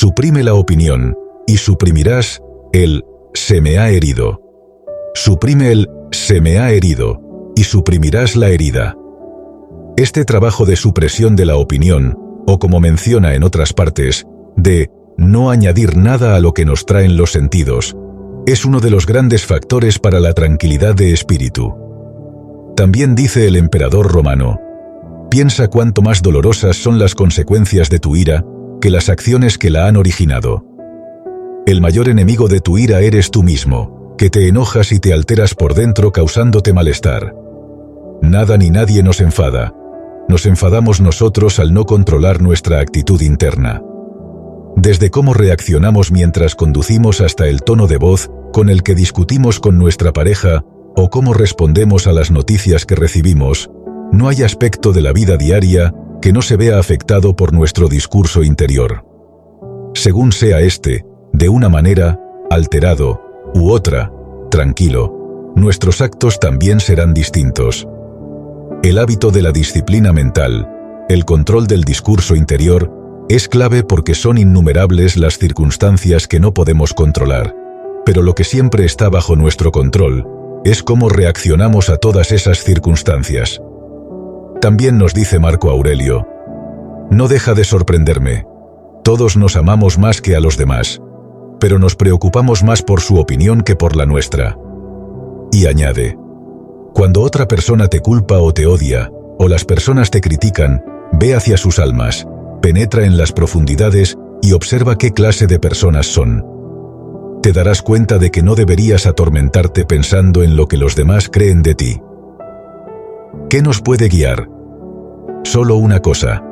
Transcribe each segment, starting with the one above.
Suprime la opinión, y suprimirás el «se me ha herido». Suprime el «se me ha herido», y suprimirás la herida. Este trabajo de supresión de la opinión, o como menciona en otras partes, de no añadir nada a lo que nos traen los sentidos, es uno de los grandes factores para la tranquilidad de espíritu. También dice el emperador romano: piensa cuánto más dolorosas son las consecuencias de tu ira que las acciones que la han originado. El mayor enemigo de tu ira eres tú mismo, que te enojas y te alteras por dentro causándote malestar. Nada ni nadie nos enfada. Nos enfadamos nosotros al no controlar nuestra actitud interna. Desde cómo reaccionamos mientras conducimos hasta el tono de voz con el que discutimos con nuestra pareja o cómo respondemos a las noticias que recibimos, no hay aspecto de la vida diaria que no se vea afectado por nuestro discurso interior. Según sea este, de una manera, alterado, u otra, tranquilo, nuestros actos también serán distintos. El hábito de la disciplina mental, el control del discurso interior, es clave porque son innumerables las circunstancias que no podemos controlar, pero lo que siempre está bajo nuestro control es cómo reaccionamos a todas esas circunstancias. También nos dice Marco Aurelio: no deja de sorprenderme. Todos nos amamos más que a los demás, pero nos preocupamos más por su opinión que por la nuestra. Y añade: cuando otra persona te culpa o te odia, o las personas te critican, ve hacia sus almas, penetra en las profundidades y observa qué clase de personas son. Te darás cuenta de que no deberías atormentarte pensando en lo que los demás creen de ti. ¿Qué nos puede guiar? Solo una cosa: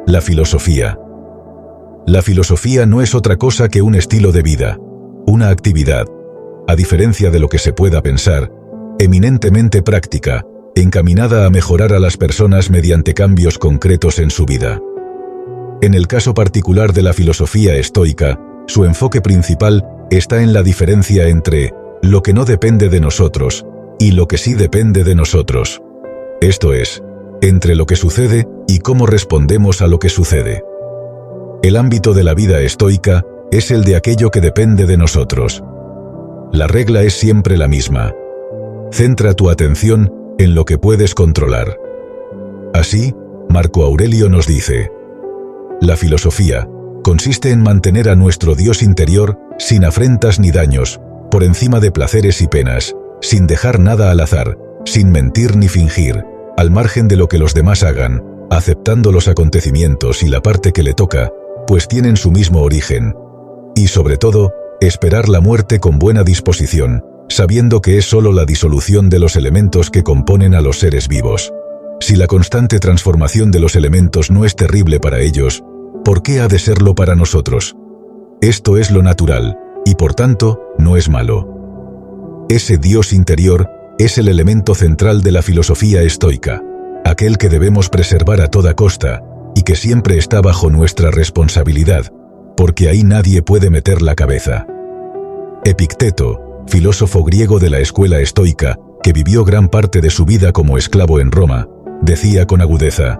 la filosofía. La filosofía no es otra cosa que un estilo de vida, una actividad, a diferencia de lo que se pueda pensar, eminentemente práctica, encaminada a mejorar a las personas mediante cambios concretos en su vida. En el caso particular de la filosofía estoica, su enfoque principal está en la diferencia entre lo que no depende de nosotros y lo que sí depende de nosotros. Esto es, entre lo que sucede y cómo respondemos a lo que sucede. El ámbito de la vida estoica es el de aquello que depende de nosotros. La regla es siempre la misma. Centra tu atención en lo que puedes controlar. Así, Marco Aurelio nos dice: la filosofía consiste en mantener a nuestro Dios interior sin afrentas ni daños, por encima de placeres y penas, sin dejar nada al azar, sin mentir ni fingir, al margen de lo que los demás hagan, aceptando los acontecimientos y la parte que le toca, pues tienen su mismo origen. Y sobre todo, esperar la muerte con buena disposición, sabiendo que es solo la disolución de los elementos que componen a los seres vivos. Si la constante transformación de los elementos no es terrible para ellos, ¿por qué ha de serlo para nosotros? Esto es lo natural, y por tanto, no es malo. Ese Dios interior es el elemento central de la filosofía estoica, aquel que debemos preservar a toda costa, y que siempre está bajo nuestra responsabilidad, porque ahí nadie puede meter la cabeza. Epicteto, filósofo griego de la escuela estoica, que vivió gran parte de su vida como esclavo en Roma, decía con agudeza: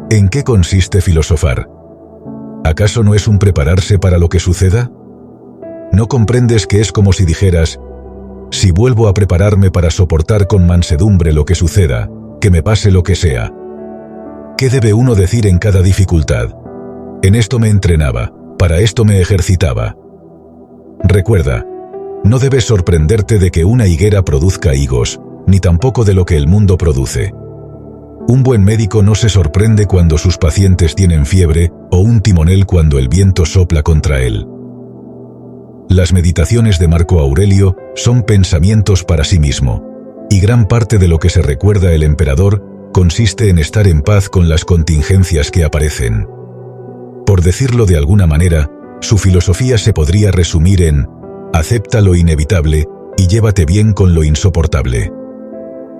¿en qué consiste filosofar? ¿Acaso no es un prepararse para lo que suceda? ¿No comprendes que es como si dijeras: si vuelvo a prepararme para soportar con mansedumbre lo que suceda, que me pase lo que sea? ¿Qué debe uno decir en cada dificultad? En esto me entrenaba, para esto me ejercitaba. Recuerda, no debes sorprenderte de que una higuera produzca higos, ni tampoco de lo que el mundo produce. Un buen médico no se sorprende cuando sus pacientes tienen fiebre, o un timonel cuando el viento sopla contra él. Las meditaciones de Marco Aurelio son pensamientos para sí mismo, y gran parte de lo que se recuerda el emperador consiste en estar en paz con las contingencias que aparecen. Por decirlo de alguna manera, su filosofía se podría resumir en: acepta lo inevitable y llévate bien con lo insoportable.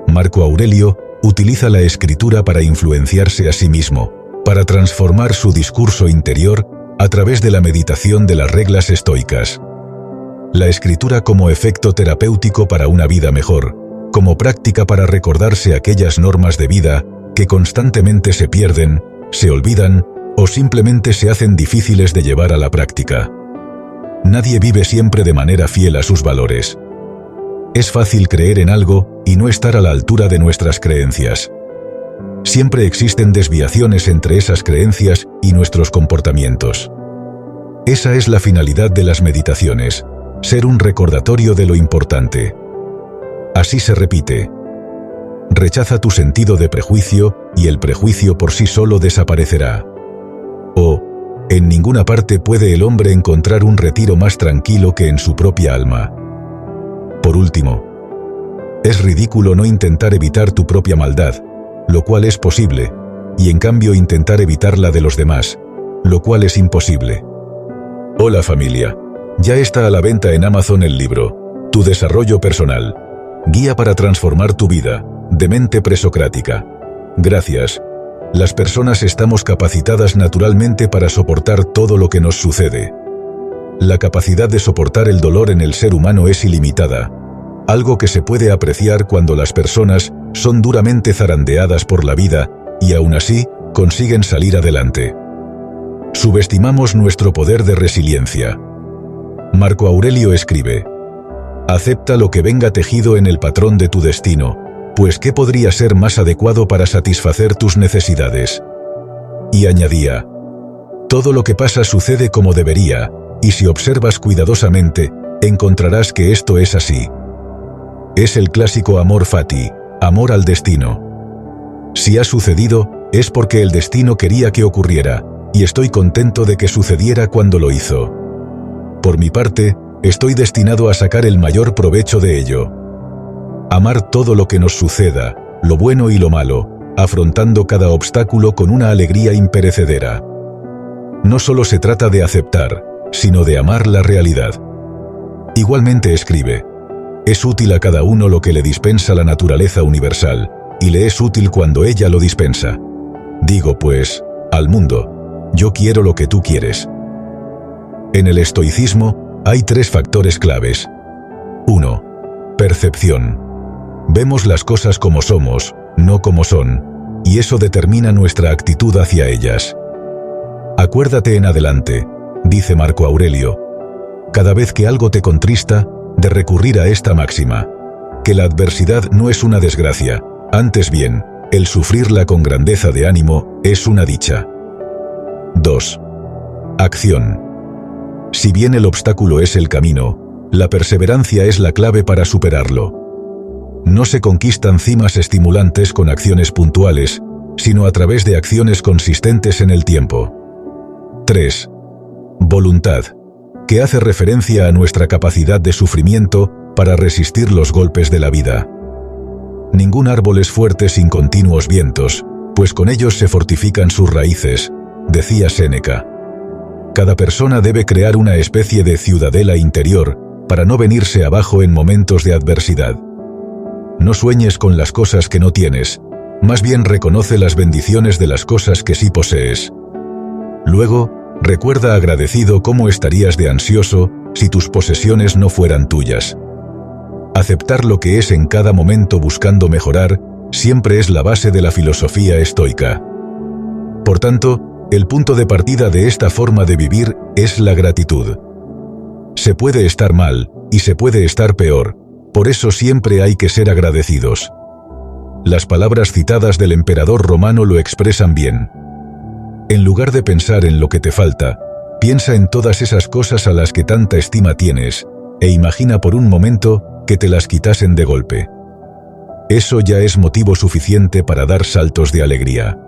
Marco Aurelio utiliza la escritura para influenciarse a sí mismo, para transformar su discurso interior a través de la meditación de las reglas estoicas. La escritura como efecto terapéutico para una vida mejor, como práctica para recordarse aquellas normas de vida que constantemente se pierden, se olvidan o simplemente se hacen difíciles de llevar a la práctica. Nadie vive siempre de manera fiel a sus valores. Es fácil creer en algo y no estar a la altura de nuestras creencias. Siempre existen desviaciones entre esas creencias y nuestros comportamientos. Esa es la finalidad de las meditaciones, ser un recordatorio de lo importante. Así se repite: rechaza tu sentido de prejuicio y el prejuicio por sí solo desaparecerá. O, en ninguna parte puede el hombre encontrar un retiro más tranquilo que en su propia alma. Por último, es ridículo no intentar evitar tu propia maldad, lo cual es posible, y en cambio intentar evitar la de los demás, lo cual es imposible. Hola familia, ya está a la venta en Amazon el libro Tu desarrollo personal, guía para transformar tu vida, de mente presocrática. Gracias. Las personas estamos capacitadas naturalmente para soportar todo lo que nos sucede. La capacidad de soportar el dolor en el ser humano es ilimitada, algo que se puede apreciar cuando las personas son duramente zarandeadas por la vida y aún así consiguen salir adelante. Subestimamos nuestro poder de resiliencia. Marco Aurelio escribe: acepta lo que venga tejido en el patrón de tu destino, pues ¿qué podría ser más adecuado para satisfacer tus necesidades? Y añadía: todo lo que pasa sucede como debería, y si observas cuidadosamente, encontrarás que esto es así. Es el clásico amor fati, amor al destino. Si ha sucedido, es porque el destino quería que ocurriera, y estoy contento de que sucediera cuando lo hizo. Por mi parte, estoy destinado a sacar el mayor provecho de ello. Amar todo lo que nos suceda, lo bueno y lo malo, afrontando cada obstáculo con una alegría imperecedera. No solo se trata de aceptar, sino de amar la realidad. Igualmente escribe: es útil a cada uno lo que le dispensa la naturaleza universal, y le es útil cuando ella lo dispensa. Digo pues, al mundo, yo quiero lo que tú quieres. En el estoicismo, hay 3 factores claves. 1. Percepción. Vemos las cosas como somos, no como son, y eso determina nuestra actitud hacia ellas. Acuérdate en adelante, dice Marco Aurelio, cada vez que algo te contrista, de recurrir a esta máxima: que la adversidad no es una desgracia, antes bien, el sufrirla con grandeza de ánimo es una dicha. 2. Acción. Si bien el obstáculo es el camino, la perseverancia es la clave para superarlo. No se conquistan cimas estimulantes con acciones puntuales, sino a través de acciones consistentes en el tiempo. 3. Voluntad, que hace referencia a nuestra capacidad de sufrimiento para resistir los golpes de la vida. Ningún árbol es fuerte sin continuos vientos, pues con ellos se fortifican sus raíces, decía Séneca. Cada persona debe crear una especie de ciudadela interior para no venirse abajo en momentos de adversidad. No sueñes con las cosas que no tienes, más bien reconoce las bendiciones de las cosas que sí posees. Luego, recuerda agradecido cómo estarías de ansioso si tus posesiones no fueran tuyas. Aceptar lo que es en cada momento buscando mejorar siempre es la base de la filosofía estoica. Por tanto, el punto de partida de esta forma de vivir es la gratitud. Se puede estar mal y se puede estar peor, por eso siempre hay que ser agradecidos. Las palabras citadas del emperador romano lo expresan bien. En lugar de pensar en lo que te falta, piensa en todas esas cosas a las que tanta estima tienes, e imagina por un momento que te las quitasen de golpe. Eso ya es motivo suficiente para dar saltos de alegría.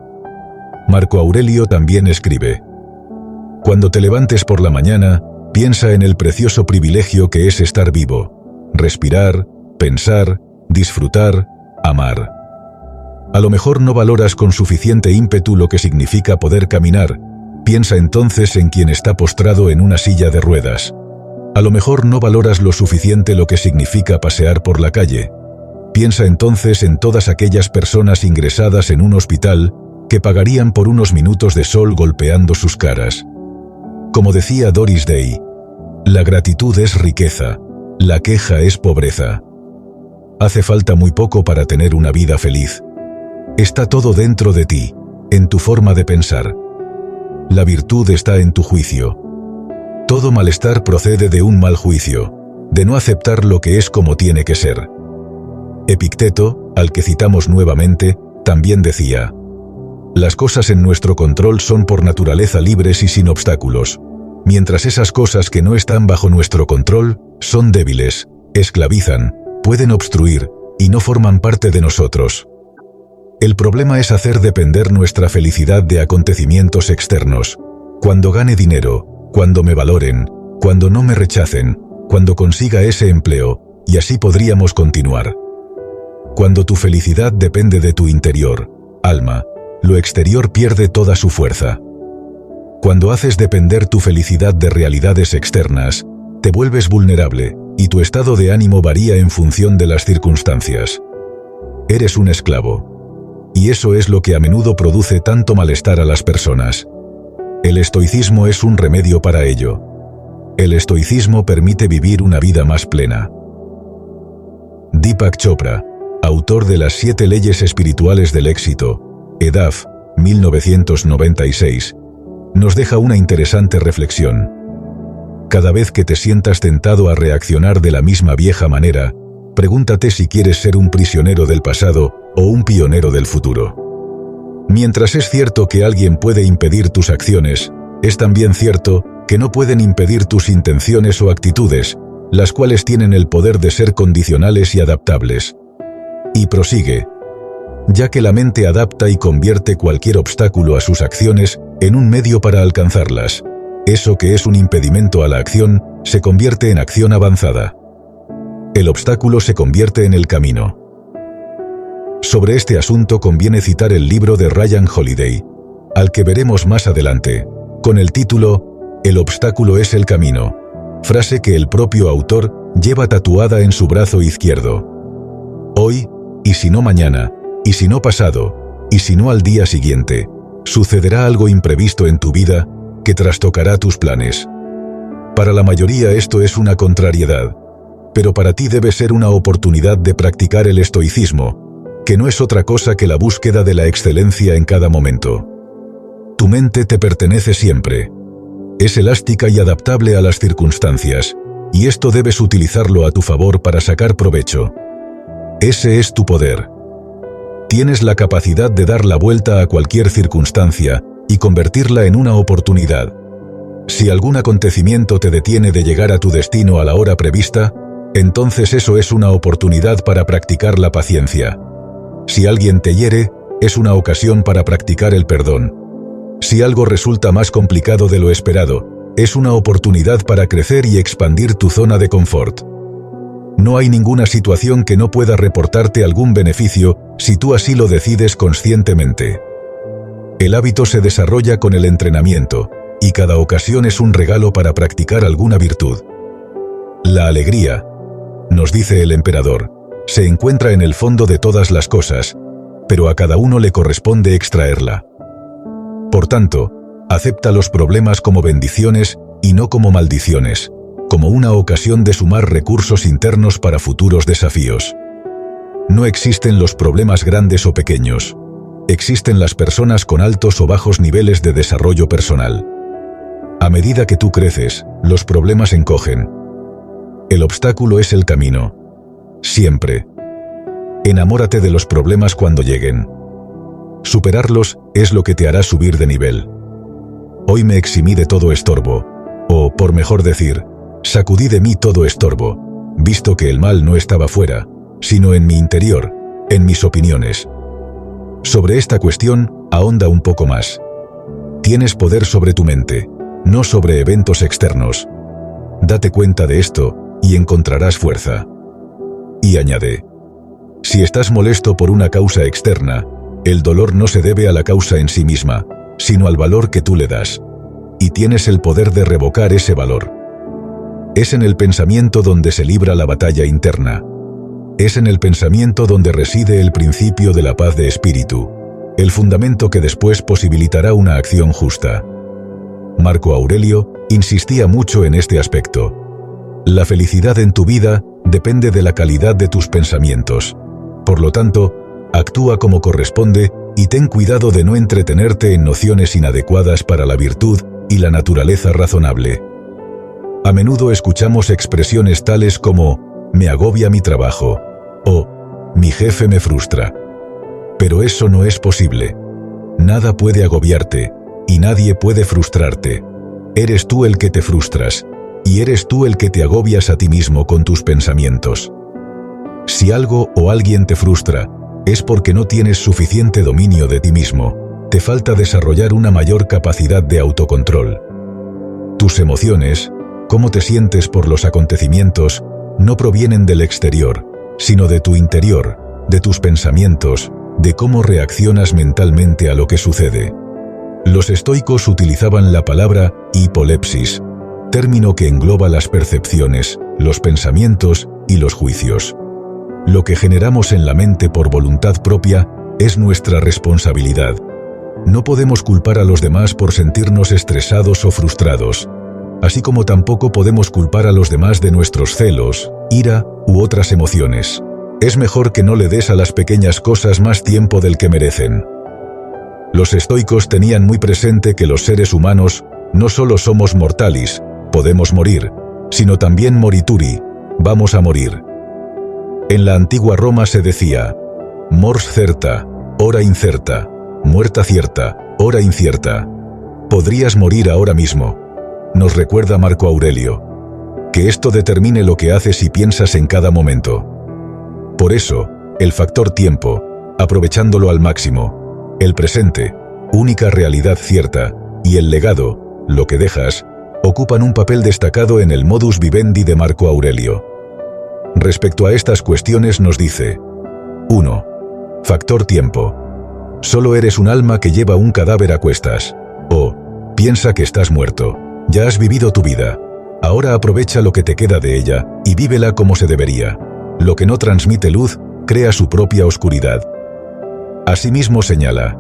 Marco Aurelio también escribe: cuando te levantes por la mañana, piensa en el precioso privilegio que es estar vivo, respirar, pensar, disfrutar, amar. A lo mejor no valoras con suficiente ímpetu lo que significa poder caminar, piensa entonces en quien está postrado en una silla de ruedas. A lo mejor no valoras lo suficiente lo que significa pasear por la calle, piensa entonces en todas aquellas personas ingresadas en un hospital que pagarían por unos minutos de sol golpeando sus caras. Como decía Doris Day, la gratitud es riqueza, la queja es pobreza. Hace falta muy poco para tener una vida feliz. Está todo dentro de ti, en tu forma de pensar. La virtud está en tu juicio. Todo malestar procede de un mal juicio, de no aceptar lo que es como tiene que ser. Epicteto, al que citamos nuevamente, también decía: las cosas en nuestro control son por naturaleza libres y sin obstáculos, mientras esas cosas que no están bajo nuestro control son débiles, esclavizan, pueden obstruir y no forman parte de nosotros. El problema es hacer depender nuestra felicidad de acontecimientos externos. Cuando gane dinero, cuando me valoren, cuando no me rechacen, cuando consiga ese empleo, y así podríamos continuar. Cuando tu felicidad depende de tu interior, alma, lo exterior pierde toda su fuerza. Cuando haces depender tu felicidad de realidades externas, te vuelves vulnerable, y tu estado de ánimo varía en función de las circunstancias. Eres un esclavo. Y eso es lo que a menudo produce tanto malestar a las personas. El estoicismo es un remedio para ello. El estoicismo permite vivir una vida más plena. Deepak Chopra, autor de las 7 leyes espirituales del éxito, EDAF, 1996, nos deja una interesante reflexión. Cada vez que te sientas tentado a reaccionar de la misma vieja manera, pregúntate si quieres ser un prisionero del pasado o un pionero del futuro. Mientras es cierto que alguien puede impedir tus acciones, es también cierto que no pueden impedir tus intenciones o actitudes, las cuales tienen el poder de ser condicionales y adaptables. Y prosigue: ya que la mente adapta y convierte cualquier obstáculo a sus acciones en un medio para alcanzarlas, eso que es un impedimento a la acción se convierte en acción avanzada. El obstáculo se convierte en el camino. Sobre este asunto conviene citar el libro de Ryan Holiday, al que veremos más adelante, con el título El obstáculo es el camino, frase que el propio autor lleva tatuada en su brazo izquierdo. Hoy, y si no mañana, y si no pasado, y si no al día siguiente, sucederá algo imprevisto en tu vida que trastocará tus planes. Para la mayoría esto es una contrariedad, pero para ti debe ser una oportunidad de practicar el estoicismo, que no es otra cosa que la búsqueda de la excelencia en cada momento. Tu mente te pertenece siempre. Es elástica y adaptable a las circunstancias, y esto debes utilizarlo a tu favor para sacar provecho. Ese es tu poder. Tienes la capacidad de dar la vuelta a cualquier circunstancia y convertirla en una oportunidad. Si algún acontecimiento te detiene de llegar a tu destino a la hora prevista, entonces eso es una oportunidad para practicar la paciencia. Si alguien te hiere, es una ocasión para practicar el perdón. Si algo resulta más complicado de lo esperado, es una oportunidad para crecer y expandir tu zona de confort. No hay ninguna situación que no pueda reportarte algún beneficio si tú así lo decides conscientemente. El hábito se desarrolla con el entrenamiento, y cada ocasión es un regalo para practicar alguna virtud. La alegría, nos dice el emperador, se encuentra en el fondo de todas las cosas, pero a cada uno le corresponde extraerla. Por tanto, acepta los problemas como bendiciones y no como maldiciones, como una ocasión de sumar recursos internos para futuros desafíos. No existen los problemas grandes o pequeños. Existen las personas con altos o bajos niveles de desarrollo personal. A medida que tú creces, los problemas encogen. El obstáculo es el camino. Siempre. Enamórate de los problemas cuando lleguen. Superarlos es lo que te hará subir de nivel. Hoy me eximí de todo estorbo, o, por mejor decir, sacudí de mí todo estorbo, visto que el mal no estaba fuera, sino en mi interior, en mis opiniones. Sobre esta cuestión, ahonda un poco más. Tienes poder sobre tu mente, no sobre eventos externos. Date cuenta de esto, y encontrarás fuerza. Y añade: si estás molesto por una causa externa, el dolor no se debe a la causa en sí misma, sino al valor que tú le das. Y tienes el poder de revocar ese valor. Es en el pensamiento donde se libra la batalla interna. Es en el pensamiento donde reside el principio de la paz de espíritu, el fundamento que después posibilitará una acción justa. Marco Aurelio insistía mucho en este aspecto. La felicidad en tu vida depende de la calidad de tus pensamientos. Por lo tanto, actúa como corresponde y ten cuidado de no entretenerte en nociones inadecuadas para la virtud y la naturaleza razonable. A menudo escuchamos expresiones tales como «me agobia mi trabajo» o «mi jefe me frustra». Pero eso no es posible. Nada puede agobiarte, y nadie puede frustrarte. Eres tú el que te frustras, y eres tú el que te agobias a ti mismo con tus pensamientos. Si algo o alguien te frustra, es porque no tienes suficiente dominio de ti mismo, te falta desarrollar una mayor capacidad de autocontrol. Tus emociones, cómo te sientes por los acontecimientos, no provienen del exterior, sino de tu interior, de tus pensamientos, de cómo reaccionas mentalmente a lo que sucede. Los estoicos utilizaban la palabra hipolepsis, término que engloba las percepciones, los pensamientos y los juicios. Lo que generamos en la mente por voluntad propia es nuestra responsabilidad. No podemos culpar a los demás por sentirnos estresados o frustrados, así como tampoco podemos culpar a los demás de nuestros celos, ira u otras emociones. Es mejor que no le des a las pequeñas cosas más tiempo del que merecen. Los estoicos tenían muy presente que los seres humanos no solo somos mortalis, podemos morir, sino también morituri, vamos a morir. En la antigua Roma se decía, mors certa, hora incerta, muerta cierta, hora incierta. Podrías morir ahora mismo. Nos recuerda Marco Aurelio. Que esto determine lo que haces y piensas en cada momento. Por eso, el factor tiempo, aprovechándolo al máximo, el presente, única realidad cierta, y el legado, lo que dejas, ocupan un papel destacado en el modus vivendi de Marco Aurelio. Respecto a estas cuestiones nos dice: 1. Factor tiempo. Solo eres un alma que lleva un cadáver a cuestas. O, piensa que estás muerto. Ya has vivido tu vida. Ahora aprovecha lo que te queda de ella, y vívela como se debería. Lo que no transmite luz, crea su propia oscuridad. Asimismo señala: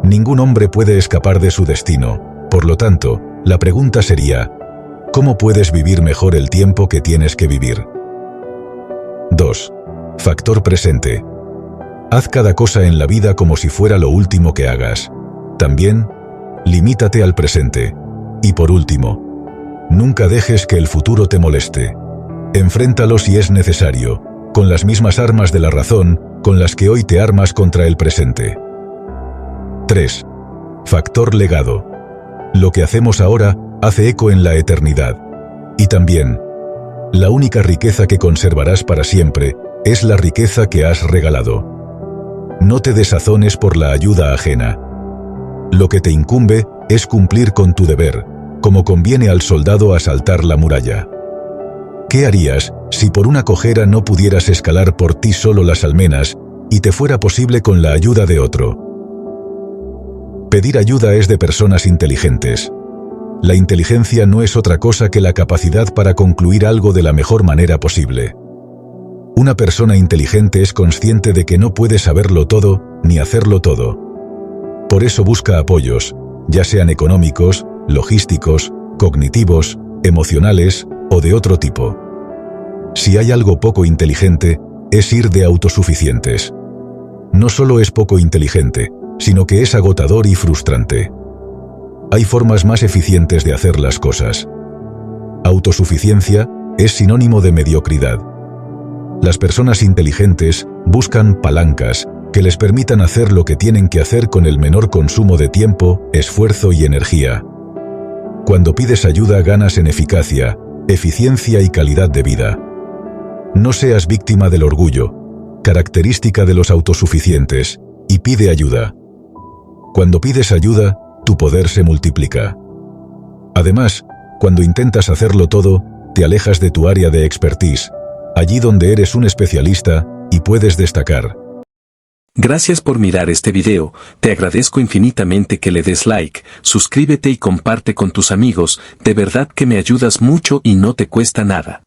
ningún hombre puede escapar de su destino. Por lo tanto, la pregunta sería: ¿cómo puedes vivir mejor el tiempo que tienes que vivir? 2. Factor presente. Haz cada cosa en la vida como si fuera lo último que hagas. También, limítate al presente. Y por último, nunca dejes que el futuro te moleste. Enfréntalo si es necesario, con las mismas armas de la razón con las que hoy te armas contra el presente. 3. Factor legado. Lo que hacemos ahora hace eco en la eternidad. Y también, la única riqueza que conservarás para siempre es la riqueza que has regalado. No te desazones por la ayuda ajena. Lo que te incumbe es cumplir con tu deber, como conviene al soldado asaltar la muralla. ¿Qué harías si por una cojera no pudieras escalar por ti solo las almenas y te fuera posible con la ayuda de otro? Pedir ayuda es de personas inteligentes. La inteligencia no es otra cosa que la capacidad para concluir algo de la mejor manera posible. Una persona inteligente es consciente de que no puede saberlo todo, ni hacerlo todo. Por eso busca apoyos, ya sean económicos, logísticos, cognitivos, emocionales o de otro tipo. Si hay algo poco inteligente, es ir de autosuficientes. No solo es poco inteligente, sino que es agotador y frustrante. Hay formas más eficientes de hacer las cosas. Autosuficiencia es sinónimo de mediocridad. Las personas inteligentes buscan palancas que les permitan hacer lo que tienen que hacer con el menor consumo de tiempo, esfuerzo y energía. Cuando pides ayuda ganas en eficacia, eficiencia y calidad de vida. No seas víctima del orgullo, característica de los autosuficientes, y pide ayuda. Cuando pides ayuda, tu poder se multiplica. Además, cuando intentas hacerlo todo, te alejas de tu área de expertise, allí donde eres un especialista y puedes destacar. Gracias por mirar este video, te agradezco infinitamente que le des like, suscríbete y comparte con tus amigos, de verdad que me ayudas mucho y no te cuesta nada.